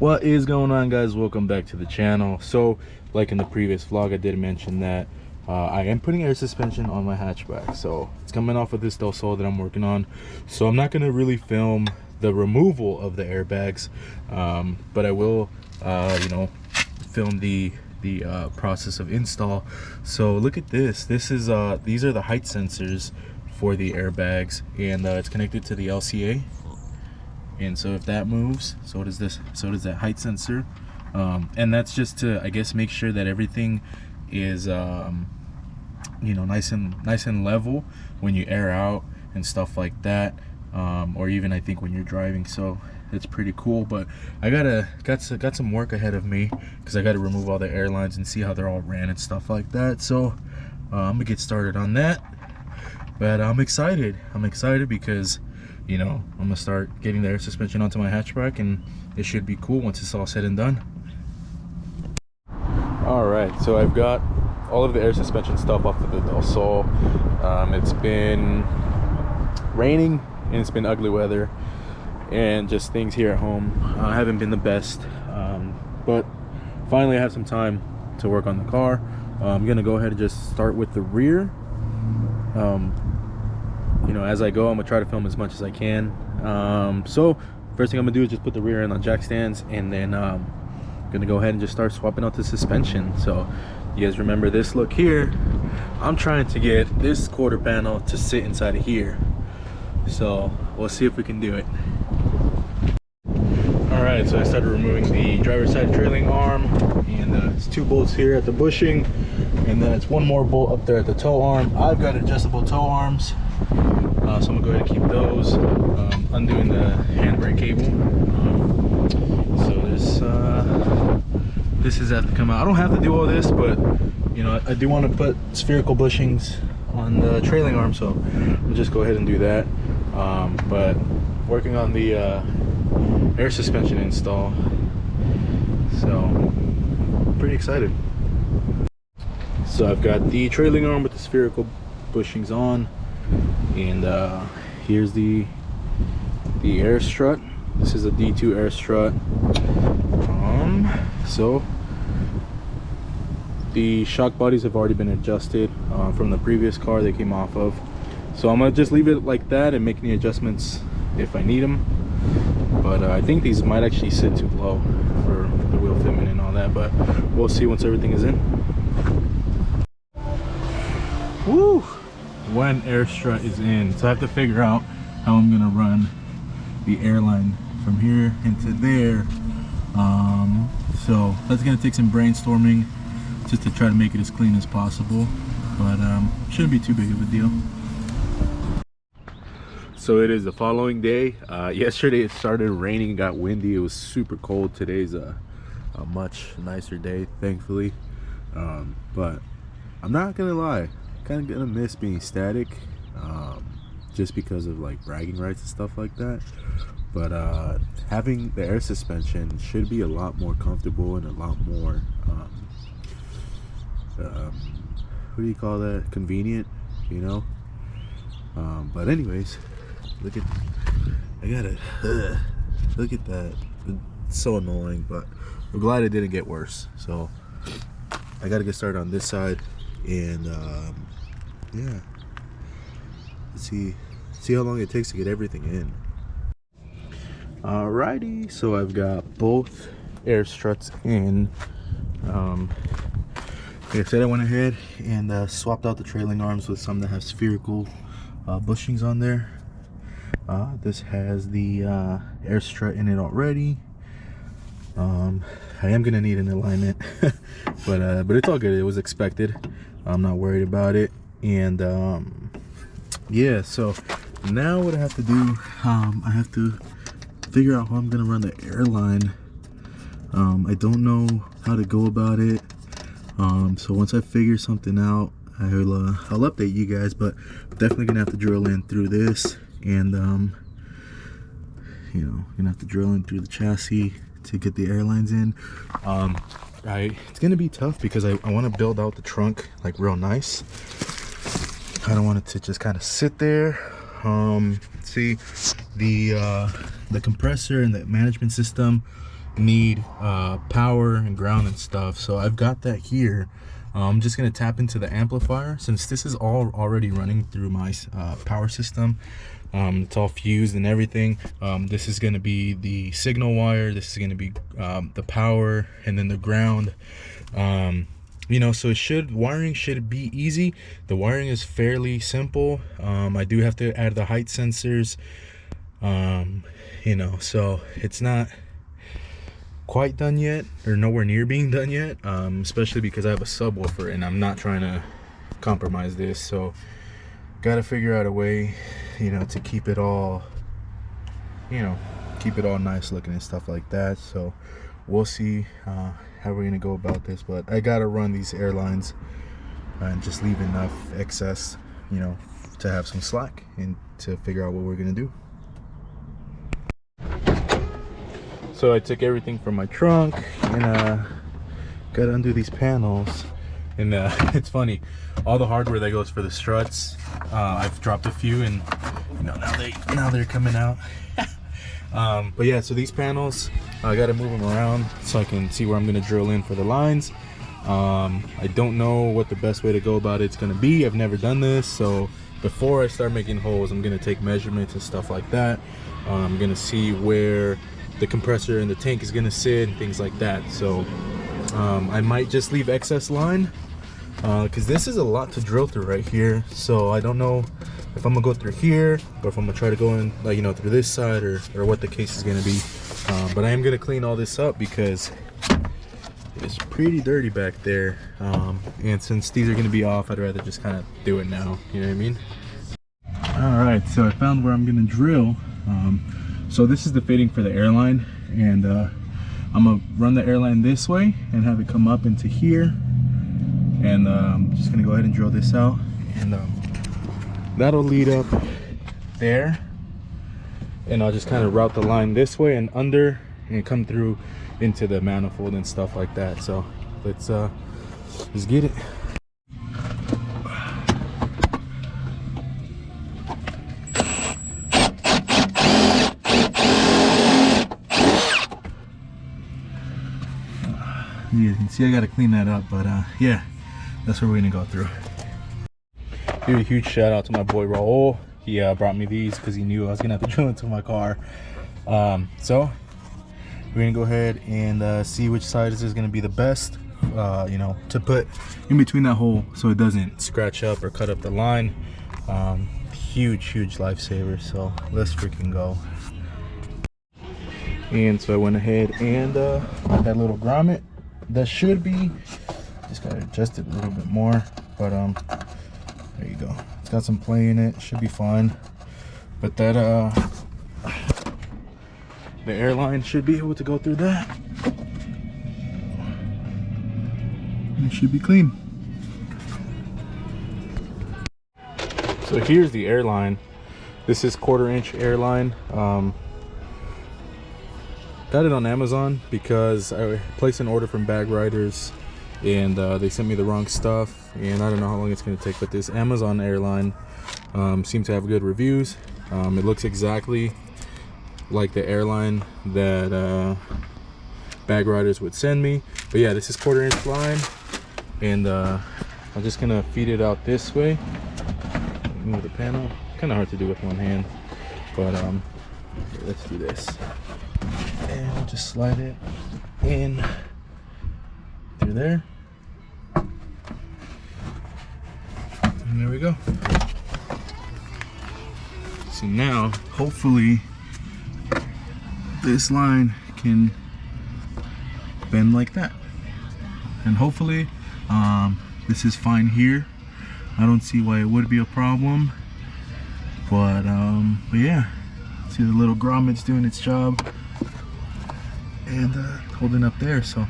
What is going on, guys? Welcome back to the channel. So like in the previous vlog, I did mention that I am putting air suspension on my hatchback. So it's coming off of this Del Sol that I'm working on, so I'm not going to really film the removal of the airbags, but I will film the process of install. So look at this. This is these are the height sensors for the airbags, and it's connected to the LCA. And so if that moves, so does this, so does that height sensor, and that's just to, I guess, make sure that everything is nice and level when you air out and stuff like that, or even I think when you're driving. So it's pretty cool. But I got some work ahead of me because I got to remove all the airlines and see how they're all ran and stuff like that. So I'm gonna get started on that. But I'm excited because I'm gonna start getting the air suspension onto my hatchback, and it should be cool once it's all said and done. All right, so I've got all of the air suspension stuff off of the Del Sol. It's been raining and it's been ugly weather, and just things here at home haven't been the best, but finally I have some time to work on the car. I'm gonna go ahead and just start with the rear. As I go, I'm gonna try to film as much as I can. So first thing I'm gonna do is just put the rear end on jack stands, and then gonna go ahead and just start swapping out the suspension. So you guys remember this look here? I'm trying to get this quarter panel to sit inside of here, so we'll see if we can do it. All right, so I started removing the driver's side trailing arm, and it's 2 bolts here at the bushing, and then it's 1 more bolt up there at the tow arm. I've got adjustable tow arms, so I'm gonna go ahead and keep those. Undoing the handbrake cable. So this has to come out. I don't have to do all this, but I do want to put spherical bushings on the trailing arm, so we'll just go ahead and do that. But working on the air suspension install, so pretty excited. So I've got the trailing arm with the spherical bushings on, and here's the air strut. This is a D2 air strut. So the shock bodies have already been adjusted from the previous car they came off of, so I'm gonna just leave it like that and make any adjustments if I need them. But I think these might actually sit too low for the wheel fitment and all that, but we'll see once everything is in. Woo! When air strut is in, so I have to figure out how I'm gonna run the airline from here into there. So that's gonna take some brainstorming just to try to make it as clean as possible, but shouldn't be too big of a deal. So it is the following day. Yesterday it started raining and got windy. It was super cold. Today's a much nicer day, thankfully. But I'm not gonna lie, kind of gonna miss being static, just because of like bragging rights and stuff like that. But having the air suspension should be a lot more comfortable and a lot more what do you call that, convenient, but anyways, look at, I gotta look at that. It's so annoying, but we're glad it didn't get worse. So I gotta get started on this side, and yeah, let's see how long it takes to get everything in. Alrighty, so I've got both air struts in. Like I said, I went ahead and swapped out the trailing arms with some that have spherical bushings on there. This has the air strut in it already. I am gonna need an alignment, but it's all good. It was expected. I'm not worried about it. And yeah, so now what I have to do, I have to figure out how I'm gonna run the airline. I don't know how to go about it. So once I figure something out, I'll update you guys, but I'm definitely gonna have to drill in through this, and gonna have to drill in through the chassis to get the airlines in. It's gonna be tough because I want to build out the trunk like real nice. I don't want it to just kind of sit there. See, the compressor and the management system need power and ground and stuff. So I've got that here. I'm just gonna tap into the amplifier since this is all already running through my power system. It's all fused and everything. This is gonna be the signal wire, this is gonna be the power, and then the ground. You know, so wiring should be easy. The wiring is fairly simple. I do have to add the height sensors, you know, so it's not quite done yet, or nowhere near being done yet, especially because I have a subwoofer and I'm not trying to compromise this. So gotta figure out a way, you know, to keep it all, you know, keep it all nice looking and stuff like that. So we'll see how we're gonna go about this, but I gotta run these airlines and just leave enough excess, you know, to have some slack and to figure out what we're gonna do. So I took everything from my trunk and gotta undo these panels. And it's funny, all the hardware that goes for the struts, I've dropped a few, and you know, now they're coming out. But yeah, so these panels, I gotta move them around so I can see where I'm gonna drill in for the lines. I don't know what the best way to go about it's gonna be. I've never done this, so before I start making holes, I'm gonna take measurements and stuff like that. I'm gonna see where the compressor and the tank is gonna sit and things like that. So I might just leave excess line because this is a lot to drill through right here. So I don't know if I'm gonna go through here or if I'm gonna try to go in, like, you know, through this side, or what the case is gonna be. But I am gonna clean all this up because it's pretty dirty back there, and since these are gonna be off, I'd rather just kind of do it now, you know what I mean? All right, so I found where I'm gonna drill. So this is the fitting for the airline, and I'm gonna run the airline this way and have it come up into here, and I'm just gonna go ahead and drill this out, and that'll lead up there, and I'll just kind of route the line this way and under and come through into the manifold and stuff like that. So let's get it. You can see I got to clean that up, but yeah, that's where we're gonna go through. Give a huge shout out to my boy Raul. He brought me these because he knew I was gonna have to drill into my car. So we're gonna go ahead and see which side is gonna be the best, you know, to put in between that hole so it doesn't scratch up or cut up the line. Huge lifesaver. So let's freaking go. And so I went ahead and got that little grommet. That should be, just gotta adjust it a little bit more, but there you go. It's got some play in it, should be fine. But that the airline should be able to go through that. It should be clean. So here's the airline. This is 1/4 inch airline. Got it on Amazon because I placed an order from Bag Riders, and they sent me the wrong stuff, and I don't know how long it's going to take. But this Amazon airline seems to have good reviews. It looks exactly like the airline that Bag Riders would send me. But yeah, this is 1/4 inch line, and I'm just gonna feed it out this way. Move the panel. Kind of hard to do with one hand, but let's do this. And we'll just slide it in through there, and there we go. So now hopefully this line can bend like that, and hopefully this is fine here. I don't see why it would be a problem, but yeah, see the little grommet's doing its job and holding up there. So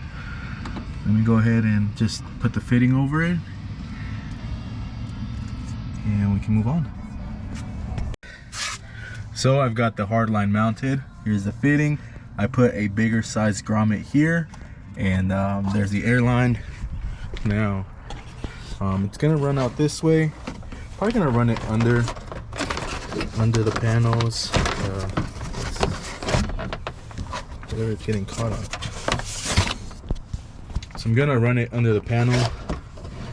let me go ahead and just put the fitting over it, and we can move on. So I've got the hard line mounted. Here's the fitting. I put a bigger size grommet here, and there's the airline. Now it's gonna run out this way. Probably gonna run it under the panels. whatever it's getting caught on. So I'm gonna run it under the panel,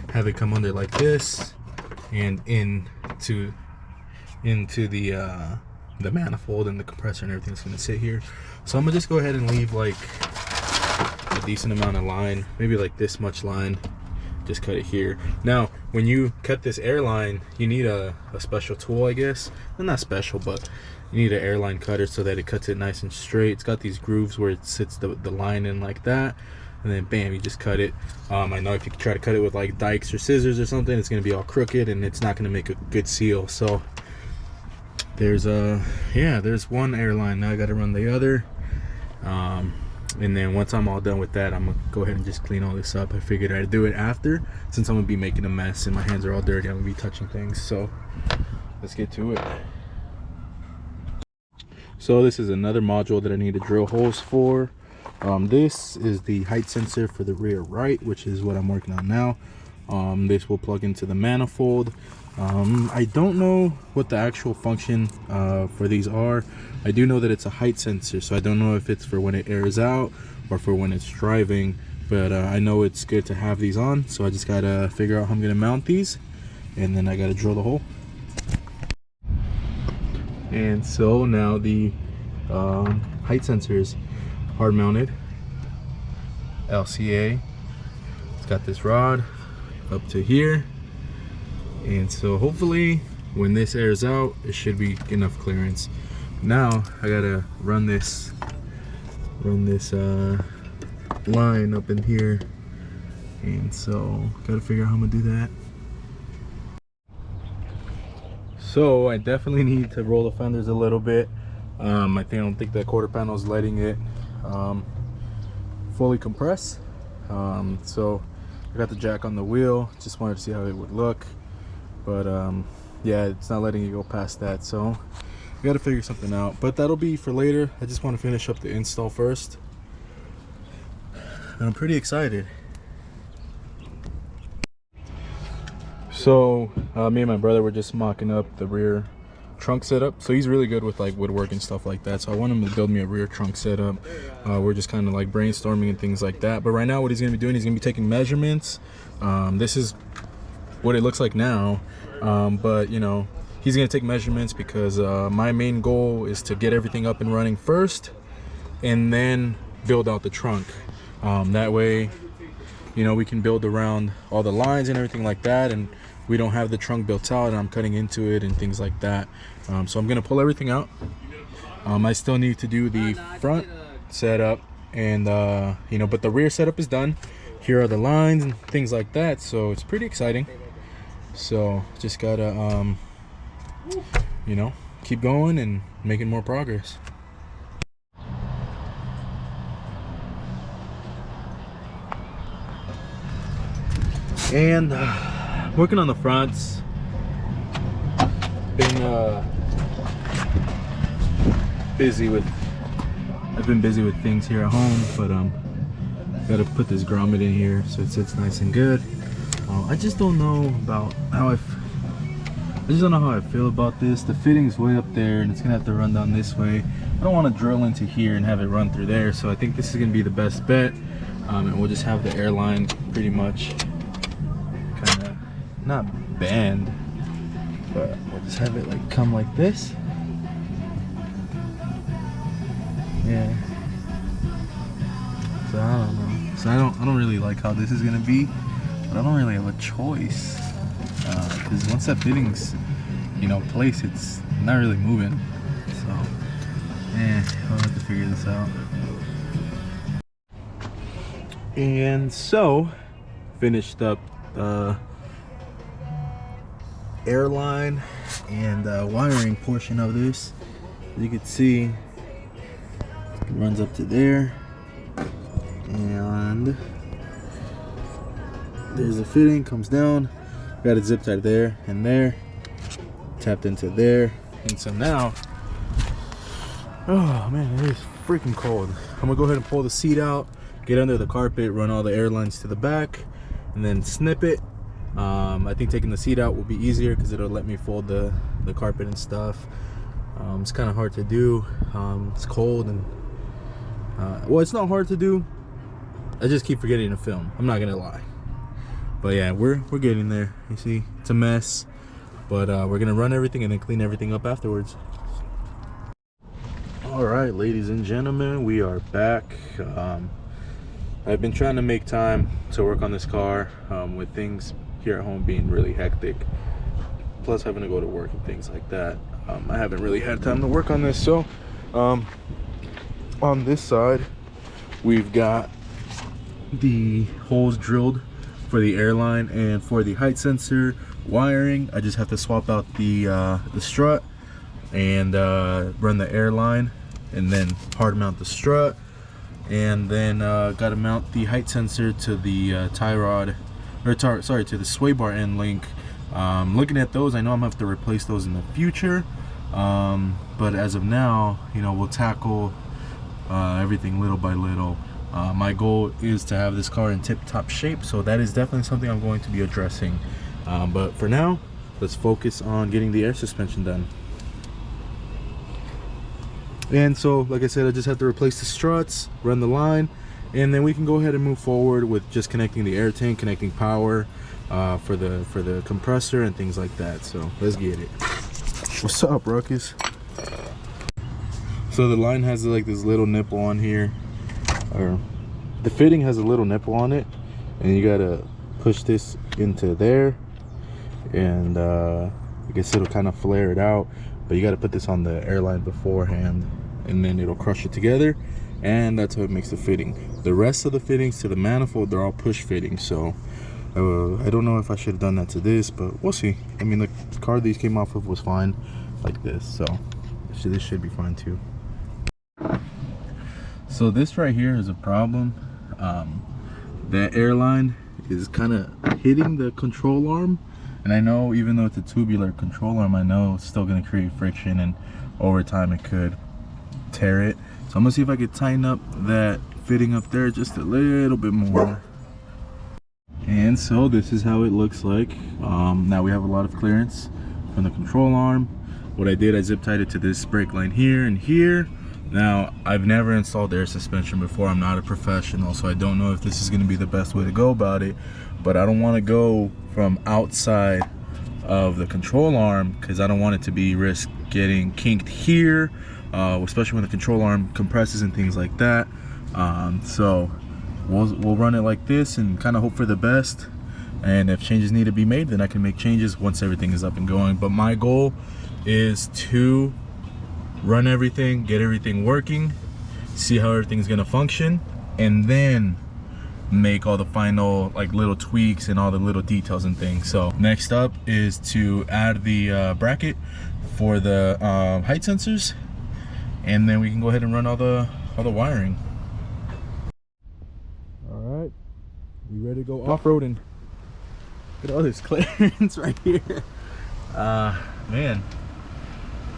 have it come under like this, and into the manifold and the compressor and everything's gonna sit here. So I'm gonna just go ahead and leave like a decent amount of line, maybe like this much line. Just cut it here. Now when you cut this airline, you need a special tool, I guess. Well, not special, but you need an airline cutter so that it cuts it nice and straight. It's got these grooves where it sits the line in like that, and then bam, you just cut it. I know if you try to cut it with like dikes or scissors or something, it's gonna be all crooked and it's not gonna make a good seal. So there's one airline. Now I gotta run the other, and then once I'm all done with that, I'm gonna go ahead and just clean all this up. I figured I'd do it after, since I'm gonna be making a mess and my hands are all dirty. I'm gonna be touching things, so let's get to it. So this is another module that I need to drill holes for. This is the height sensor for the rear right, which is what I'm working on now. This will plug into the manifold. I don't know what the actual function for these are. I do know that it's a height sensor, so I don't know if it's for when it airs out or for when it's driving, but I know it's good to have these on. So I just gotta figure out how I'm gonna mount these, and then I gotta drill the hole. And so now the height sensor is hard mounted LCA. It's got this rod up to here, and so hopefully when this airs out, it should be enough clearance. Now I gotta run this line up in here, and so gotta figure out how I'm gonna do that. So I definitely need to roll the fenders a little bit. I don't think the quarter panel is letting it fully compress. So I got the jack on the wheel, just wanted to see how it would look, but yeah, it's not letting it go past that, so I gotta figure something out, but that'll be for later. I just want to finish up the install first, and I'm pretty excited. So me and my brother were just mocking up the rear trunk setup. So he's really good with like woodwork and stuff like that, so I want him to build me a rear trunk setup. We're just kind of like brainstorming and things like that, but right now what he's going to be doing, he's going to be taking measurements. This is what it looks like now, but you know, he's going to take measurements because my main goal is to get everything up and running first and then build out the trunk. That way, you know, we can build around all the lines and everything like that, and we don't have the trunk built out and I'm cutting into it and things like that. So I'm gonna pull everything out. I still need to do the front setup, and you know, but the rear setup is done. Here are the lines and things like that, so it's pretty exciting. So just gotta you know, keep going and making more progress. And working on the fronts. I've been busy with things here at home, but gotta put this grommet in here so it sits nice and good. I just don't know about how I feel about this. The fitting's way up there and it's gonna have to run down this way. I don't want to drill into here and have it run through there, so I think this is gonna be the best bet. And we'll just have the airline pretty much kind of not bend, but we'll just have it like come like this. Yeah. So I don't know. So I don't really like how this is gonna be, but I don't really have a choice, because once that fitting's, you know, placed, it's not really moving. So I'll have to figure this out. And so finished up airline and wiring portion of this. As you can see, it runs up to there, and there's a fitting, comes down, got it zip tied there and there, tapped into there. And so now, oh man, it is freaking cold. I'm gonna go ahead and pull the seat out, get under the carpet, run all the airlines to the back, and then snip it. I think taking the seat out will be easier because it'll let me fold the carpet and stuff. It's kind of hard to do. It's cold, and Well, it's not hard to do. I just keep forgetting to film. I'm not gonna lie. But yeah, we're getting there. You see, it's a mess, but we're gonna run everything and then clean everything up afterwards. All right, ladies and gentlemen, we are back. I've been trying to make time to work on this car with things here at home being really hectic, plus having to go to work and things like that. I haven't really had time to work on this. So on this side, we've got the holes drilled for the airline and for the height sensor wiring. I just have to swap out the strut and run the airline, and then hard mount the strut, and then got to mount the height sensor to the tie rod, or to the sway bar end link. Looking at those, I know I'm gonna have to replace those in the future, but as of now, you know, we'll tackle everything little by little. My goal is to have this car in tip-top shape, so that is definitely something I'm going to be addressing. But for now, let's focus on getting the air suspension done. And so, like I said, I just have to replace the struts, run the line, and then we can go ahead and move forward with just connecting the air tank, connecting power for the compressor and things like that. So let's get it. What's up, Ruckus? So the line has like this little nipple on here, or the fitting has a little nipple on it, and you gotta push this into there, and I guess it'll kind of flare it out, but you gotta put this on the airline beforehand, and then it'll crush it together, and that's how it makes the fitting. The rest of the fittings to the manifold, they're all push fittings, so I don't know if I should have done that to this, but we'll see. I mean, the car these came off of was fine like this, so this should be fine too. So this right here is a problem. That airline is kind of hitting the control arm, and I know even though it's a tubular control arm, I know it's still going to create friction, and over time it could tear it. So I'm gonna see if I could tighten up that fitting up there just a little bit more. And so this is how it looks like. Now we have a lot of clearance from the control arm. What I did, I zip tied it to this brake line here and here. Now, I've never installed air suspension before. I'm not a professional, so I don't know if this is going to be the best way to go about it, but I don't want to go from outside of the control arm because I don't want it to be risk getting kinked here, especially when the control arm compresses and things like that. So we'll run it like this and kind of hope for the best, and if changes need to be made, then I can make changes once everything is up and going. But my goal is to run everything, get everything working, see how everything's gonna function, and then make all the final like little tweaks and all the little details and things. So next up is to add the bracket for the height sensors, and then we can go ahead and run all the wiring. All right, we ready to go off-roading. Look at all this clearance right here. Man,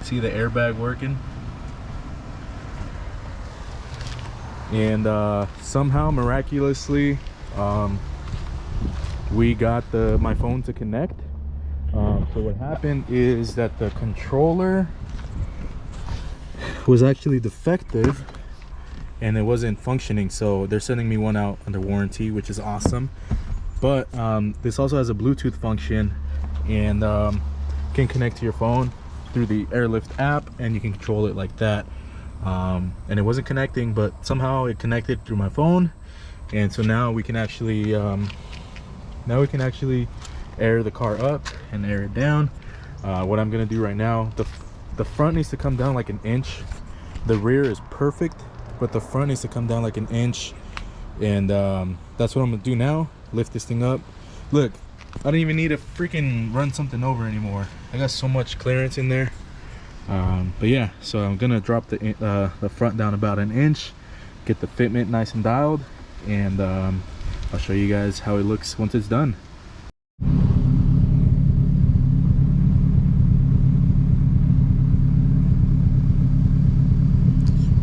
see the airbag working, and somehow miraculously we got my phone to connect. So what happened is that the controller was actually defective and it wasn't functioning, so they're sending me one out under warranty, which is awesome. But this also has a Bluetooth function, and can connect to your phone through the Airlift app, and you can control it like that. And it wasn't connecting, but somehow it connected through my phone, and so now we can actually air the car up and air it down. What I'm gonna do right now, the front needs to come down like an inch. The rear is perfect, but the front needs to come down like an inch, and that's what I'm gonna do now. Lift this thing up. Look, I don't even need to freaking run something over anymore. I got so much clearance in there. But yeah, so I'm gonna drop the front down about an inch, get the fitment nice and dialed, and I'll show you guys how it looks once it's done.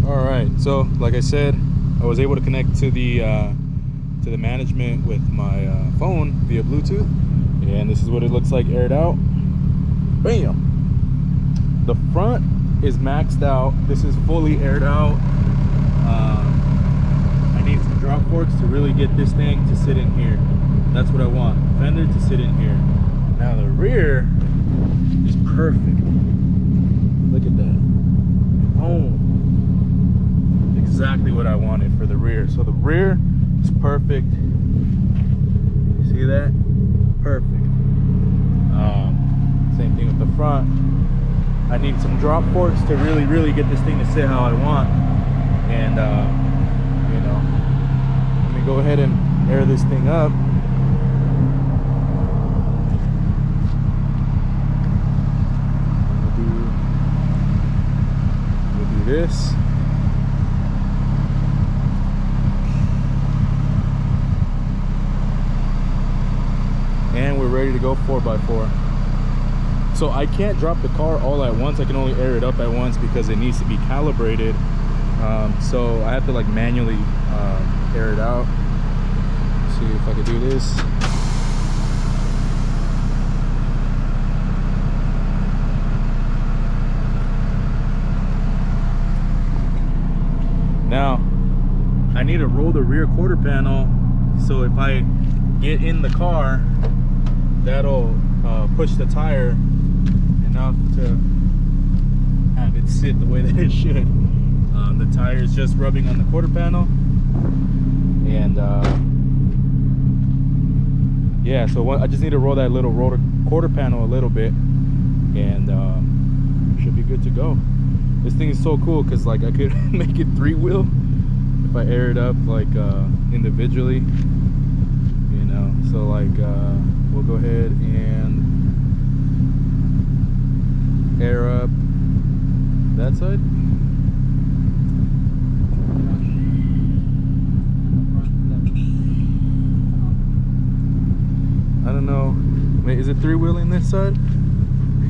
All right, so like I said, I was able to connect to the management with my phone via Bluetooth, and this is what it looks like aired out. Bam! The front is maxed out. This is fully aired out. forks to really get this thing to sit in here. That's what I want. Fender to sit in here. Now the rear is perfect. Look at that. Oh, exactly what I wanted for the rear. So the rear is perfect. See that? Perfect. Same thing with the front. I need some drop forks to really get this thing to sit how I want. And you know, let me go ahead and air this thing up. We'll do this. And we're ready to go 4x4. So I can't drop the car all at once. I can only air it up at once because it needs to be calibrated. So I have to like manually air it out. Let's see if I can do this. Now I need to roll the rear quarter panel, so if I get in the car, that'll push the tire enough to have it sit the way that it should. The tire is just rubbing on the quarter panel, and yeah, so I just need to roll that little quarter panel a little bit, and should be good to go. This thing is so cool because like I could make it 3-wheel if I air it up like individually, you know. So like we'll go ahead and air up that side. I don't know. Wait, is it 3-wheeling this side?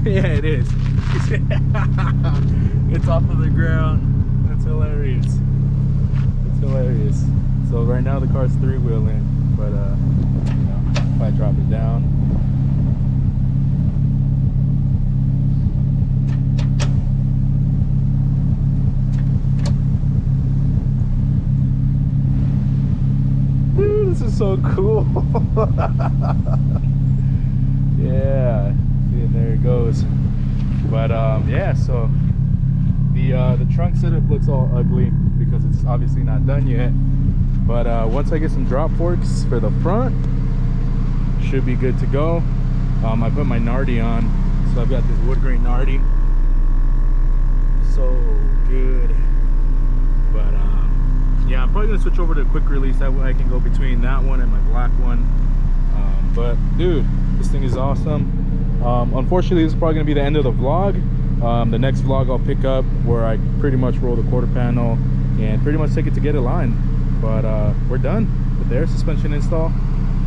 Yeah, it is. It's off of the ground. That's hilarious. It's hilarious. So right now the car's 3-wheeling, but you know, if I drop it down. Dude, this is so cool. Yeah, see, and there it goes. But yeah, so the trunk setup looks all ugly because it's obviously not done yet. But once I get some drop forks for the front, should be good to go. I put my Nardi on, so I've got this wood grain Nardi. So good. But yeah, I'm probably gonna switch over to a quick release. That way I can go between that one and my black one. But dude, this thing is awesome. Unfortunately, this is probably gonna be the end of the vlog. The next vlog I'll pick up where I pretty much roll the quarter panel and pretty much take it to get it lined. But we're done with the air suspension install.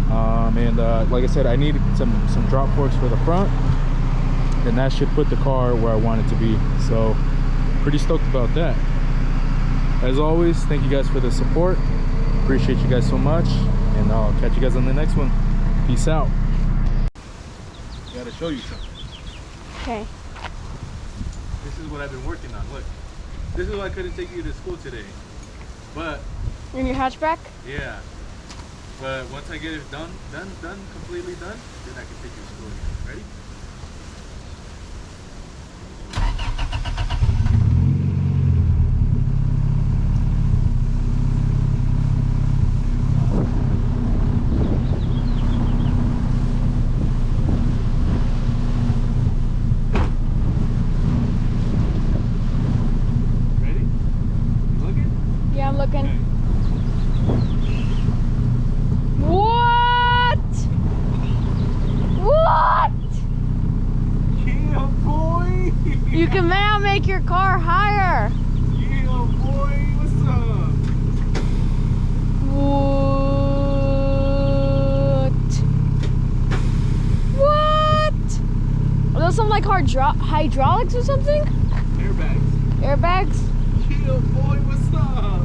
And like I said, I need some drop forks for the front, and that should put the car where I want it to be. So pretty stoked about that. As always, thank you guys for the support. Appreciate you guys so much, and I'll catch you guys on the next one. Peace out. Gotta show you something. Okay. This is what I've been working on. Look, this is why I couldn't take you to school today. But In your hatchback? yeah. But once I get it done, completely done, then I can take you to school again. Ready? You can now make your car higher. Yeah, boy, what's up? What? Are those some like hydraulics or something? Airbags. Airbags? Yeah, boy, what's up?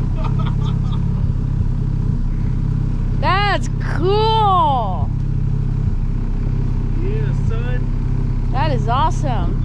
That's cool. Yeah, son. That is awesome.